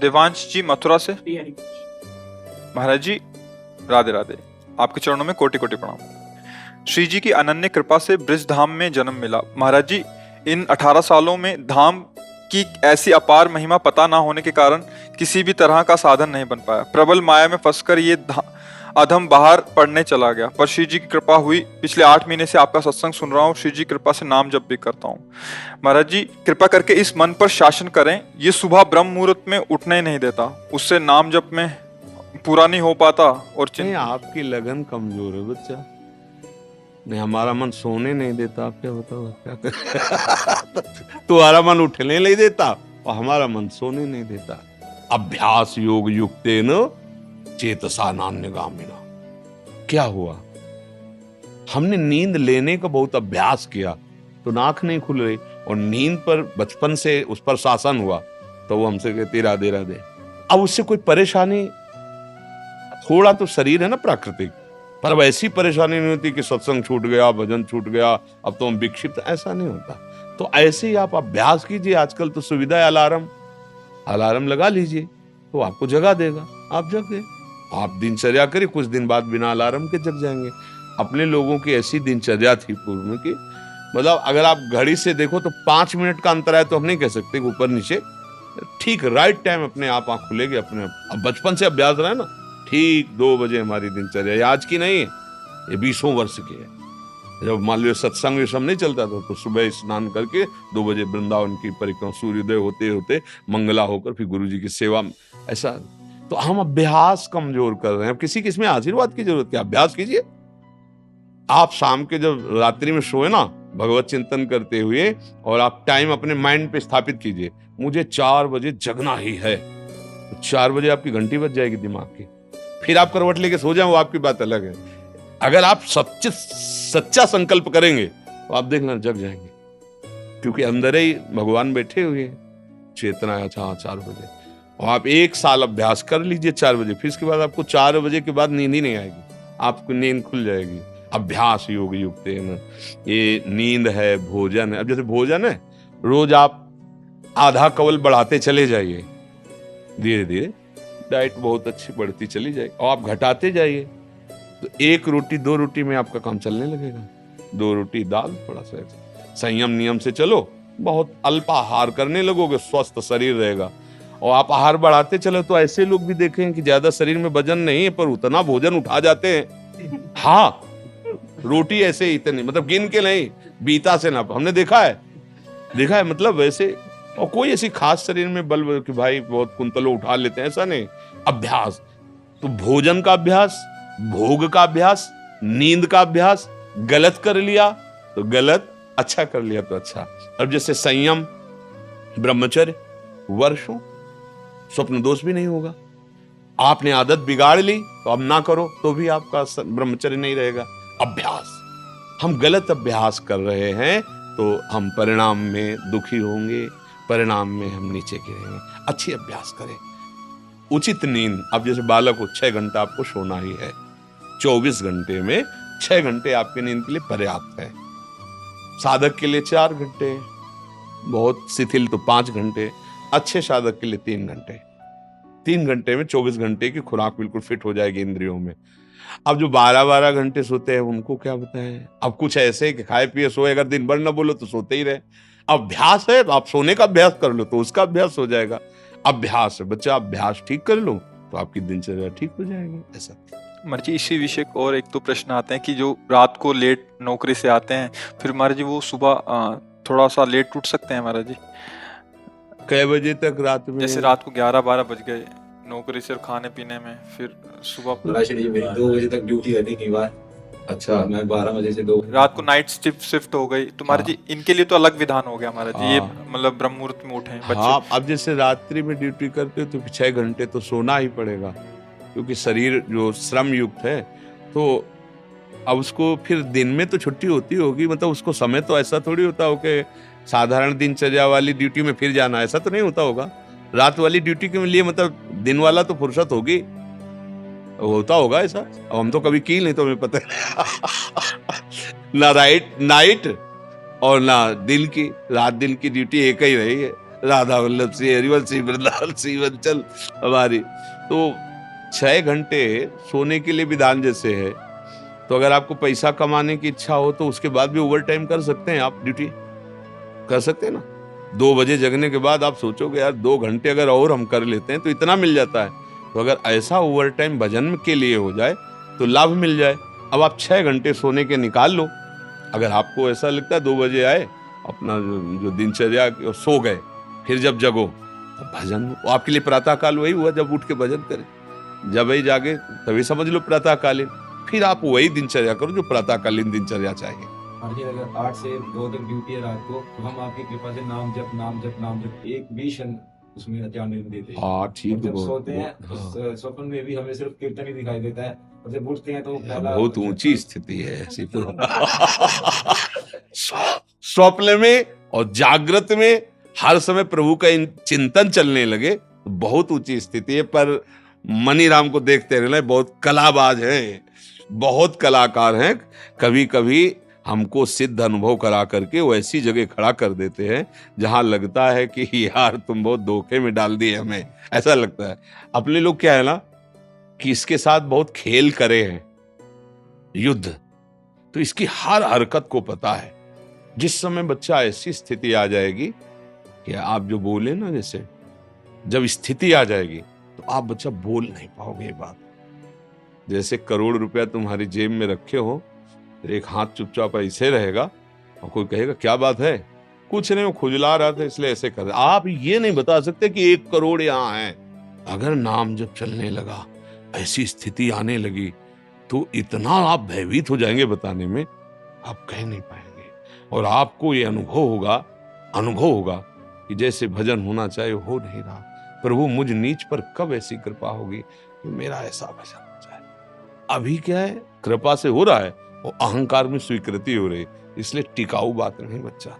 देवांश जी मथुरा से। महाराज जी राधे राधे, आपके चरणों में कोटि कोटि प्रणाम। श्री जी की अनन्य कृपा से ब्रिज धाम में जन्म मिला। महाराज जी, इन 18 सालों में धाम की ऐसी अपार महिमा पता ना होने के कारण किसी भी तरह का साधन नहीं बन पाया। प्रबल माया में फंसकर ये अधम बाहर पढ़ने चला गया, पर श्री जी की कृपा हुई। पिछले 8 महीने से आपका सत्संग सुन रहा हूँ, श्री जी कृपा से नाम जप भी करता हूँ। महाराज जी कृपा करके इस मन पर शासन करें, ये सुबह ब्रह्म मुहूर्त में उठने नहीं देता, उससे नाम जप में पूरा नहीं हो पाता। और नहीं, आपकी लगन कमजोर है बच्चा। नहीं, हमारा मन सोने नहीं देता, आप क्या बताओ क्या करें? तुम्हारा मन उठने नहीं देता और हमारा मन सोने नहीं देता। अभ्यास योग युक्तेन चेतसा नान्यगामिना। क्या हुआ? हमने नींद लेने का बहुत अभ्यास किया तो आंख नहीं खुल रही, और नींद पर बचपन से उस पर शासन हुआ तो वो हमसे कहती राधे राधे। अब उससे कोई परेशानी, थोड़ा तो शरीर है ना प्राकृतिक, पर वैसी परेशानी नहीं होती कि सत्संग छूट गया, भजन छूट गया, अब तो हम विक्षिप्त, ऐसा नहीं होता। तो ऐसे ही आप अभ्यास कीजिए। आजकल तो सुविधा है, अलार्म लगा लीजिए तो आपको जगा देगा, आप जग गए। आप दिनचर्या करिए, कुछ दिन बाद बिना अलार्म के जग जाएंगे। अपने लोगों की ऐसी दिनचर्या थी पूर्व में कि मतलब अगर आप घड़ी से देखो तो 5 मिनट का अंतर है तो हम नहीं कह सकते ऊपर नीचे, ठीक राइट टाइम अपने आप आंख खुलेगी अपने। अब बचपन से अभ्यास रहा है ना, ठीक 2 बजे हमारी दिनचर्या। ये आज की नहीं है, ये 20 वर्ष की है। जब मान लो सत्संग ये सब नहीं चलता था तो सुबह स्नान करके 2 बजे वृंदावन की परिक्रमा, सूर्योदय होते होते मंगला होकर फिर गुरु जी की सेवा। ऐसा तो हम अभ्यास कमजोर कर रहे हैं। अब किसी किसमें आशीर्वाद की जरूरत क्या, अभ्यास कीजिए। आप शाम के जब रात्रि में सोए ना भगवत चिंतन करते हुए, और आप टाइम अपने माइंड पे स्थापित कीजिए, मुझे 4 बजे जगना ही है, तो 4 बजे आपकी घंटी बज जाएगी दिमाग की। फिर आप करवट लेके सो जाओ, वो आपकी बात अलग है। अगर आप सच्चा संकल्प करेंगे तो आप देखना जग जाएंगे, क्योंकि अंदर ही भगवान बैठे हुए हैं। चेतना है 4 बजे, और आप 1 साल अभ्यास कर लीजिए 4 बजे, फिर इसके बाद आपको 4 बजे के बाद नींद ही नहीं आएगी, आपको नींद खुल जाएगी। अभ्यास योग युक्त है, ये नींद है, भोजन है। अब जैसे भोजन है, रोज आप आधा कवल बढ़ाते चले जाइए, धीरे धीरे डाइट बहुत अच्छी बढ़ती चली जाएगी, और आप घटाते जाइए तो 1 रोटी 2 रोटी में आपका काम चलने लगेगा। 2 रोटी दाल, थोड़ा सा संयम नियम से चलो, बहुत अल्पाहार करने लगोगे, स्वस्थ शरीर रहेगा। और आप आहार बढ़ाते चलो तो ऐसे लोग भी देखें कि ज्यादा शरीर में वजन नहीं है पर उतना भोजन उठा जाते हैं। हाँ, रोटी ऐसे ही इतनी, मतलब गिन के नहीं, बीता से ना, हमने देखा है मतलब वैसे। और कोई ऐसी खास शरीर में बल कि भाई बहुत कुंतलों उठा लेते हैं, ऐसा नहीं। अभ्यास तो भोजन का अभ्यास, भोग का अभ्यास, नींद का अभ्यास। गलत कर लिया तो गलत, अच्छा कर लिया तो अच्छा। अब जैसे संयम, ब्रह्मचर्य, वर्षों स्वप्न दोष भी नहीं होगा। आपने आदत बिगाड़ ली तो अब ना करो तो भी आपका ब्रह्मचर्य नहीं रहेगा। अभ्यास, हम गलत अभ्यास कर रहे हैं तो हम परिणाम में दुखी होंगे, परिणाम में हम नीचे गिरेंगे। अच्छी अभ्यास करें। उचित नींद, अब जैसे बालक को 6 घंटा आपको सोना ही है, 24 घंटे में 6 घंटे आपके नींद के लिए पर्याप्त है। साधक के लिए 4 घंटे, बहुत शिथिल तो 5 घंटे, अच्छे साधक के लिए 3 घंटे। 3 घंटे में 24 घंटे की खुराक बिल्कुल फिट हो जाएगी इंद्रियों में। अब जो 12-12 घंटे सोते हैं उनको क्या बताएं। अब कुछ ऐसे कि खाए पिए सोए, अगर दिन भर न बोलो तो सोते ही रहे। अभ्यास है तो आप सोने का अभ्यास कर लो तो उसका अभ्यास हो जाएगा। अभ्यास है बच्चा, अभ्यास ठीक कर लो तो आपकी दिनचर्या ठीक हो जाएगी। ऐसा महाराज जी इसी विषय और एक तो प्रश्न आते हैं कि जो रात को लेट नौकरी से आते हैं, फिर महाराज जी वो सुबह थोड़ा सा लेट उठ सकते हैं महाराज जी? कई बजे तक रात में? जैसे रात को 11-12 बज गए नौकरी से और खाने पीने में, फिर सुबह 2 बजे तक ड्यूटी रहती कई बार। अच्छा, मैं 12 बजे से 2 रात को नाइट शिफ्ट हो गई तो महाराज जी इनके लिए तो अलग विधान हो गया महाराज जी। ये मतलब ब्रह्म मुहूर्त में उठे बच्चे। हाँ, अब जैसे रात्रि में ड्यूटी करते हो तो 6 घंटे तो सोना ही पड़ेगा, क्योंकि शरीर जो श्रम युक्त है। तो अब उसको फिर दिन में तो छुट्टी होती होगी, मतलब उसको समय तो ऐसा थोड़ी होता हो कि साधारण दिनचर्या वाली ड्यूटी में फिर जाना, ऐसा तो नहीं होता होगा। रात वाली ड्यूटी के लिए मतलब दिन वाला तो फुर्सत होगी, होता होगा ऐसा। अब हम तो कभी की नहीं तो हमें पता ना नाइट और ना दिन की, रात दिन की ड्यूटी एक ही रही है। राधा वल्लभ श्री हरिवंश श्री वृंदावन श्री वंचल हमारी। तो 6 घंटे सोने के लिए विधान जैसे है, तो अगर आपको पैसा कमाने की इच्छा हो तो उसके बाद भी ओवर टाइम कर सकते हैं, आप ड्यूटी कर सकते हैं ना। 2 बजे जगने के बाद आप सोचोगे यार 2 घंटे अगर और हम कर लेते हैं तो इतना मिल जाता है। तो अगर ऐसा ओवर टाइम भजन के लिए हो जाए तो लाभ मिल जाए। अब आप 6 घंटे सोने के निकाल लो। अगर आपको ऐसा लगता है 2 बजे आए, अपना जो दिनचर्या सो गए, फिर जब जगो तो भजन, वो आपके लिए प्रातः काल वही हुआ जब उठ के भजन करें। जब वही जागे तभी समझ लो प्रातः कालीन, फिर आप वही दिनचर्या करो जो प्रातःकालीन दिनचर्या चाहिए। हाँ जी, अगर 8 से 2 तक ड्यूटी है रात को, तो हम आपकी कृपा से नाम जप नाम जप नाम जप एक भी क्षण उसमें ध्यान नहीं देते। हाँ ठीक, जब सोते हैं उस स्वप्न में भी हमें सिर्फ कीर्तन ही दिखाई देता है, और जब उठते हैं तो बहुत ऊंची स्थिति है ऐसी। स्वप्न में और जागृत में हर समय प्रभु का चिंतन चलने लगे तो बहुत ऊंची स्थिति है। पर मनीराम को देखते रहना, बहुत कलाबाज हैं, बहुत कलाकार हैं। कभी कभी हमको सिद्ध अनुभव करा करके वो ऐसी जगह खड़ा कर देते हैं जहां लगता है कि यार तुम बहुत धोखे में डाल दिए हमें, ऐसा लगता है। अपने लोग क्या है ना कि इसके साथ बहुत खेल करे हैं, युद्ध, तो इसकी हर हरकत को पता है। जिस समय बच्चा ऐसी स्थिति आ जाएगी कि आप जो बोले ना, जैसे जब स्थिति आ जाएगी तो आप बच्चा बोल नहीं पाओगे। ये बात जैसे करोड़ रुपया तुम्हारी जेब में रखे हो, एक हाथ चुपचाप ऐसे रहेगा और कोई कहेगा क्या बात है, कुछ नहीं, वो खुजला रहा था इसलिए ऐसे कर। आप ये नहीं बता सकते कि 1 करोड़ यहाँ है। अगर नाम जब चलने लगा, ऐसी स्थिति आने लगी, तो इतना आप भयभीत हो जाएंगे, बताने में आप कह नहीं पाएंगे। और आपको ये अनुभव होगा कि जैसे भजन होना चाहिए हो नहीं रहा। प्रभु मुझ नीच पर कब ऐसी कृपा होगी कि मेरा ऐसा भजन हो जाए। अभी क्या है, कृपा से हो रहा है और अहंकार में स्वीकृति हो रही, इसलिए टिकाऊ बात नहीं बच्चा।